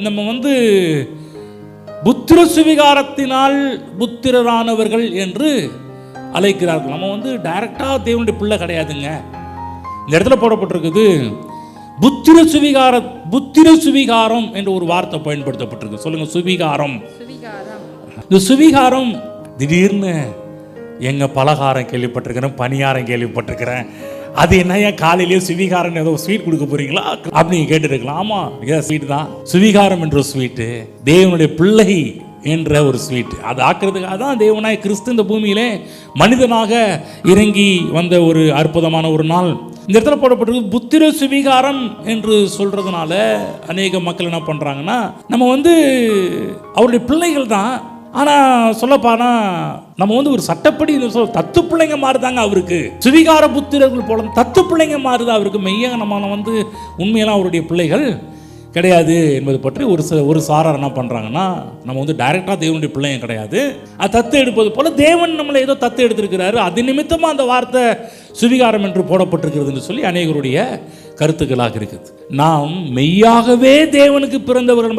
நம்ம புத்திர சுவிகாரத்தினால் புத்திரரானவர்கள் என்று அழைக்கிறார்கள். நம்ம டைரக்டா தேவனுடைய பிள்ளை கிடையாதுங்க. இந்த இடத்துல போடப்பட்டிருக்குது புத்திர சுவிகாரம் என்ற ஒரு வார்த்தை பயன்படுத்தப்பட்டிருக்கு. சொல்லுங்க, சுவிகாரம். இந்த சுவிகாரம் திடீர்னு எங்க பலகாரம் கேள்விப்பட்டிருக்கிறேன், பணியாரம் கேள்விப்பட்டிருக்கிறேன், அது என்ன காலையிலேயே சுவிகாரம் ஏதோ ஸ்வீட் கொடுக்க போறீங்களா அப்படின்னு கேட்டுருக்கலாம். ஆமா, ஸ்வீட் தான். சுவிகாரம் என்ற ஸ்வீட்டு தேவனுடைய பிள்ளை என்ற ஒரு ஸ்வீட். அது ஆக்குறதுக்காக தான் தேவனாய் கிறிஸ்து இந்த பூமியிலே மனிதனாக இறங்கி வந்த ஒரு அற்புதமான ஒரு நாள். இந்த இடத்துல போடப்பட்டிருக்கு புத்திர சுவிகாரம் என்று சொல்றதுனால அநேக மக்கள் என்ன பண்றாங்கன்னா, நம்ம அவருடைய பிள்ளைகள் தான். ஆனால் சொல்லப்பானா நம்ம ஒரு சட்டப்படி தத்து பிள்ளைங்க மாறுதாங்க அவருக்கு. சுவிகார புத்திரர்கள் போல தத்து பிள்ளைங்க மாறுதா அவருக்கு. மெய்யாக நம்ம உண்மையெல்லாம் அவருடைய பிள்ளைகள் கிடையாது என்பது பற்றி ஒரு சாரார் என்ன பண்ணுறாங்கன்னா, நம்ம டைரெக்டாக தேவனுடைய பிள்ளைங்க கிடையாது, அது தத்து எடுப்பது போல தேவன் நம்மளை ஏதோ தத்து எடுத்திருக்கிறாரு, அது நிமித்தமாக அந்த வார்த்தை சுவிகாரம் என்று போடப்பட்டிருக்கிறதுன்னு சொல்லி அநேகருடைய கருத்துக்களாக இருக்குது. நாம் மெய்யாகவே தேவனுக்கு பிறந்தவர்கள்